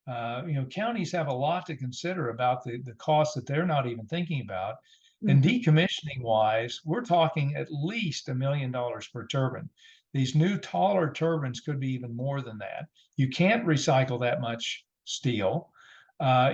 Counties have a lot to consider about the costs that they're not even thinking about. And Mhm. decommissioning wise, we're talking at least $1 million per turbine. These new taller turbines could be even more than that. You can't recycle that much steel.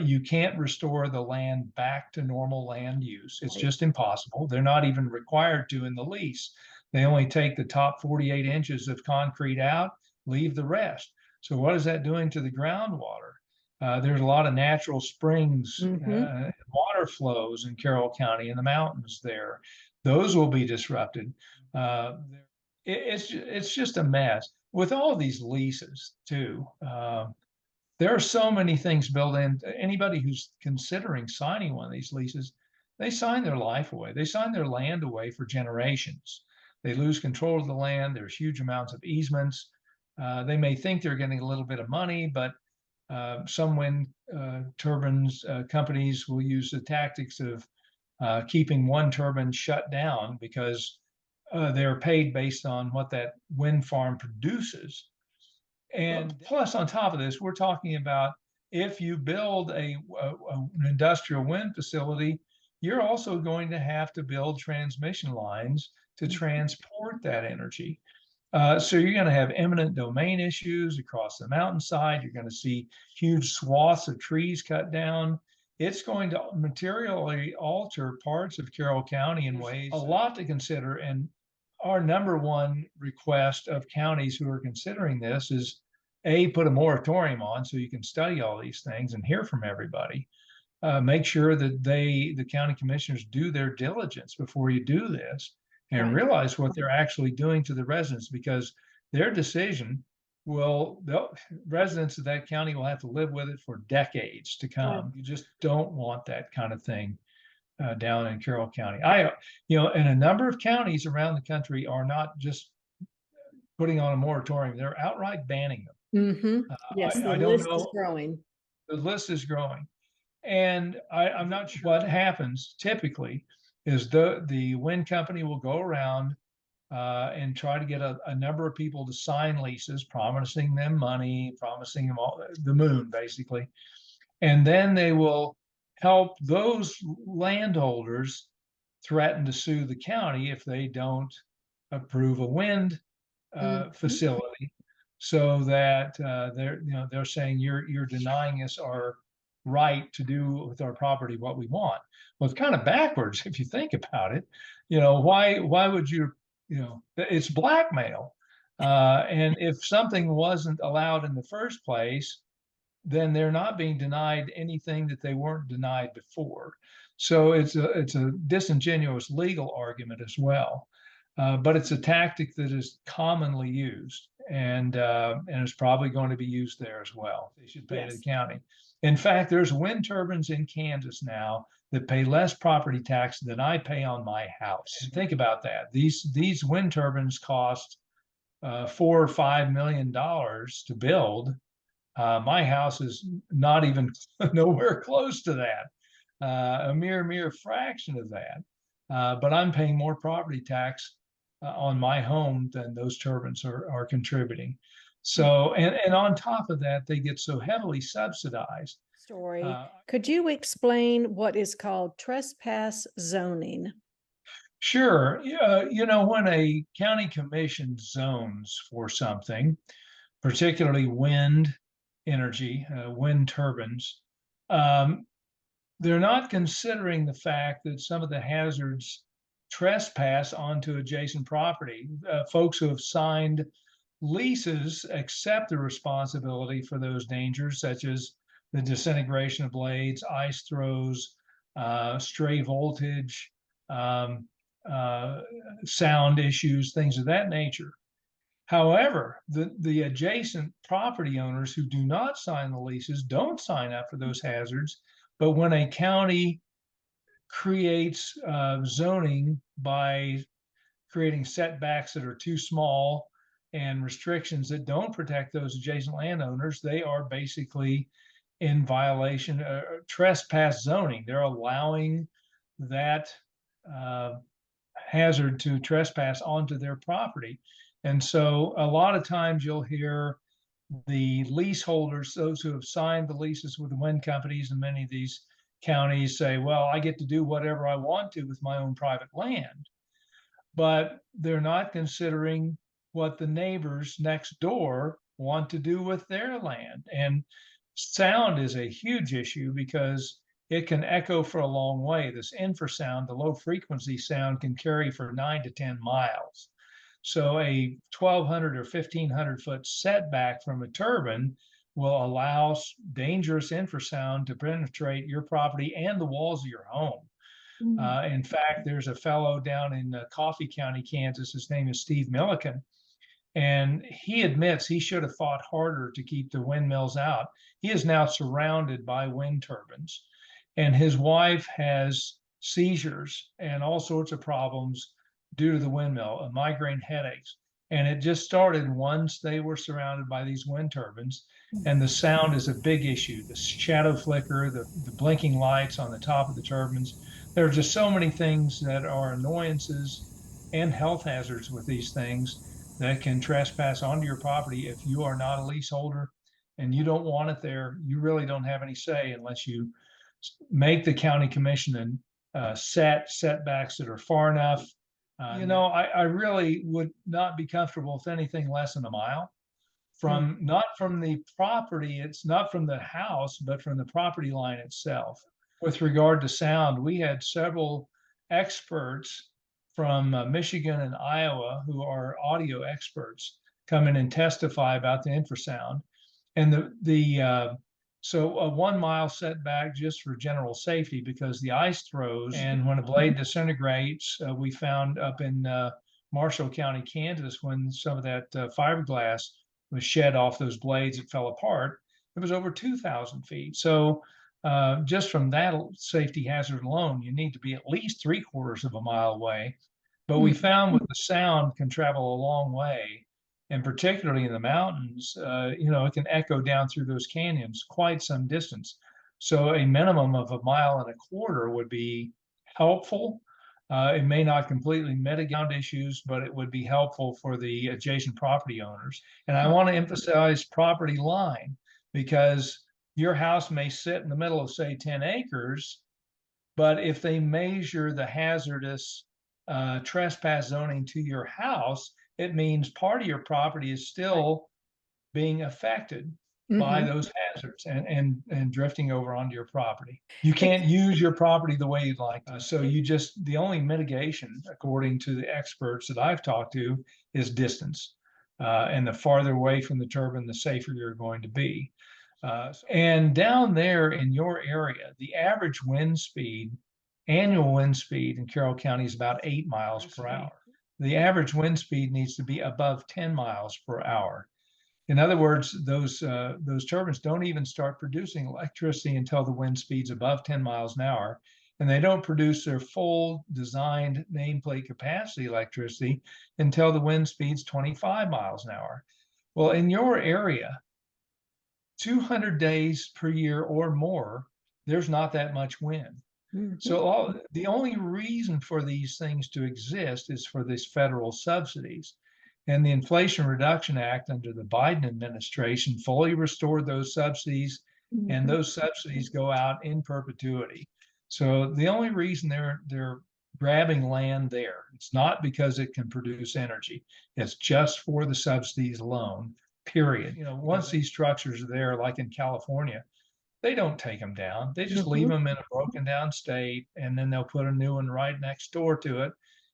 You can't restore the land back to normal land use. It's Right. just impossible. They're not even required to in the lease. They only take the top 48 inches of concrete out, leave the rest. So what is that doing to the groundwater? There's a lot of natural springs, Mhm. water flows in Carroll County in the mountains there. Those will be disrupted. Uh, it's just a mess with all these leases too. There are so many things built in. Anybody who's considering signing one of these leases, they sign their life away. They sign their land away for generations. They lose control of the land. There's huge amounts of easements. They may think they're getting a little bit of money, but some wind turbines companies will use the tactics of keeping one turbine shut down because they're paid based on what that wind farm produces. And plus, on top of this, we're talking about if you build an industrial wind facility, you're also going to have to build transmission lines to Mhm. transport that energy. So you're going to have eminent domain issues across the mountainside. You're going to see huge swaths of trees cut down. It's going to materially alter parts of Carroll County in ways a lot to consider. And our number one request of counties who are considering this is put a moratorium on so you can study all these things and hear from everybody. Make sure that the county commissioners do their diligence before you do this and Right. realize what they're actually doing to the residents because their decision will, residents of that county will have to live with it for decades to Sure. come. You just don't want that kind of thing down in Carroll County. And a number of counties around the country are not just putting on a moratorium, they're outright banning them. Mhm. Yes, the I don't list is know, growing. the list is growing. And I'm not sure what happens typically is the wind company will go around and try to get a number of people to sign leases, promising them money, promising them all the moon, basically. And then they will help those landholders threaten to sue the county if they don't approve a wind Mhm. facility, so that they're saying you're denying us our right to do with our property what we want. Well, it's kind of backwards if you think about it. Why would it's blackmail. And if something wasn't allowed in the first place, then they're not being denied anything that they weren't denied before. So it's a disingenuous legal argument as well. But it's a tactic that is commonly used, and it's probably going to be used there as well. They should pay to the Yes. county. In fact, there's wind turbines in Kansas now that pay less property tax than I pay on my house. And think about that. These wind turbines cost $4 or $5 million to build. My house is not even nowhere close to that, a mere fraction of that. But I'm paying more property tax on my home than those turbines are contributing. So, and on top of that, they get so heavily subsidized. Story. Uh, Could you explain what is called trespass zoning? sure, when a county commission zones for something, particularly wind energy, wind turbines, um, they're not considering the fact that some of the hazards trespass onto adjacent property. Folks who have signed leases accept the responsibility for those dangers, such as the disintegration of blades, ice throws, stray voltage, um, uh, sound issues, things of that nature. However, the adjacent property owners who do not sign the leases don't sign up for those hazards. But when a county creates zoning by creating setbacks that are too small and restrictions that don't protect those adjacent landowners, they are basically in violation, trespass zoning. They're allowing that uh, hazard to trespass onto their property. And so a lot of times you'll hear the leaseholders, those who have signed the leases with the wind companies in many of these counties say, well, I get to do whatever I want to with my own private land. But they're not considering what the neighbors next door want to do with their land. And sound is a huge issue because it can echo for a long way. This infrasound, the low frequency sound, can carry for 9 to 10 miles. So a 1,200 or 1,500 foot setback from a turbine will allow dangerous infrasound to penetrate your property and the walls of your home. In fact, there's a fellow down in Coffee County, Kansas. His name is Steve Milliken, and he admits he should have fought harder to keep the windmills out. He is now surrounded by wind turbines, and his wife has seizures and all sorts of problems due to the windmill, migraine headaches. And it just started once they were surrounded by these wind turbines. And the sound is a big issue. The shadow flicker, the blinking lights on the top of the turbines. There are just so many things that are annoyances and health hazards with these things that can trespass onto your property if you are not a leaseholder and you don't want it there. You really don't have any say unless you make the county commission and set setbacks that are far enough. I really would not be comfortable with anything less than a mile from not from the property, it's not from the house, but from the property line itself. With regard to sound, we had several experts from Michigan and Iowa who are audio experts come in and testify about the infrasound. And so a 1 mile setback just for general safety because the ice throws, and when a blade disintegrates, we found up in Marshall County, Kansas, when some of that fiberglass was shed off those blades, it fell apart. It was over 2,000 feet. So just from that safety hazard alone, you need to be at least 3/4 of a mile away. But we found with the sound can travel a long way, and particularly in the mountains, it can echo down through those canyons quite some distance. So a minimum of 1.25 miles would be helpful. It may not completely mitigate issues, but it would be helpful for the adjacent property owners. And I want to emphasize property line because your house may sit in the middle of, say, 10 acres, but if they measure the hazardous trespass zoning to your house, it means part of your property is still being affected by those hazards and drifting over onto your property. You can't use your property the way you'd like to. So the only mitigation, according to the experts that I've talked to, is distance. And the farther away from the turbine, the safer you're going to be. And down there in your area, the average annual wind speed in Carroll County is about 8 miles per hour. The average wind speed needs to be above 10 miles per hour. In other words, those turbines don't even start producing electricity until the wind speed's above 10 miles an hour, and they don't produce their full designed nameplate capacity electricity until the wind speed's 25 miles an hour. Well, in your area, 200 days per year or more, there's not that much wind. So the only reason for these things to exist is for these federal subsidies. And the Inflation Reduction Act under the Biden administration fully restored those subsidies, and those subsidies go out in perpetuity. So the only reason they're grabbing land there, it's not because it can produce energy. It's just for the subsidies alone, period. Once these structures are there, like in California, they don't take them down. They just leave them in a broken down state, and then they'll put a new one right next door to it.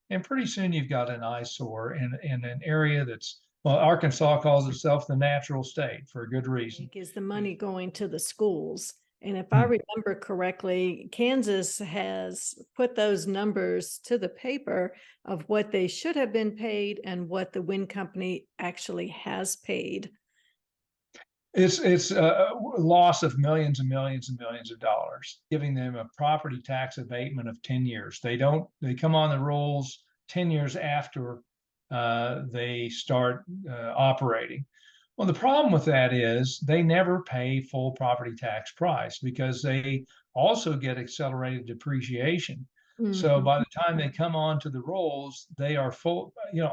And pretty soon you've got an eyesore in an area that's, well, Arkansas calls itself the natural state for a good reason. Is the money going to the schools? And if I remember correctly, Kansas has put those numbers to the paper of what they should have been paid and what the wind company actually has paid. It's a loss of millions and millions and millions of dollars, giving them a property tax abatement of 10 years. They come on the rolls 10 years after they start operating. Well, the problem with that is they never pay full property tax price because they also get accelerated depreciation. So by the time they come onto the rolls, they are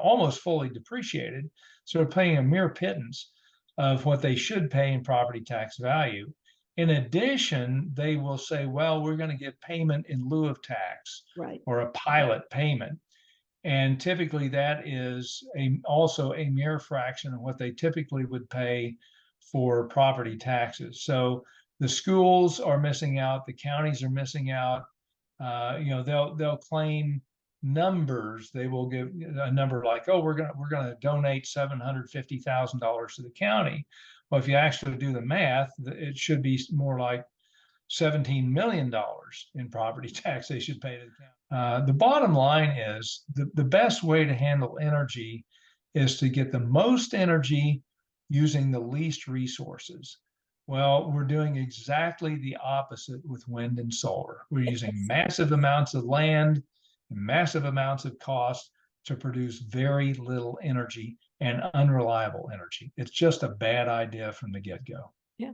almost fully depreciated. So they're paying a mere pittance. of what they should pay in property tax value. In addition, they will say, well, we're going to get payment in lieu of tax Right. or a pilot payment. And typically that is also a mere fraction of what they typically would pay for property taxes. So the schools are missing out, the counties are missing out. They'll claim numbers. They will give a number like, oh, we're gonna donate $750,000 to the county. Well, if you actually do the math, it should be more like $17 million in property tax they should pay to the county. The bottom line is the best way to handle energy is to get the most energy using the least resources. Well, we're doing exactly the opposite with wind and solar. We're using massive amounts of land and massive amounts of cost to produce very little energy and unreliable energy. It's just a bad idea from the get-go. Yeah,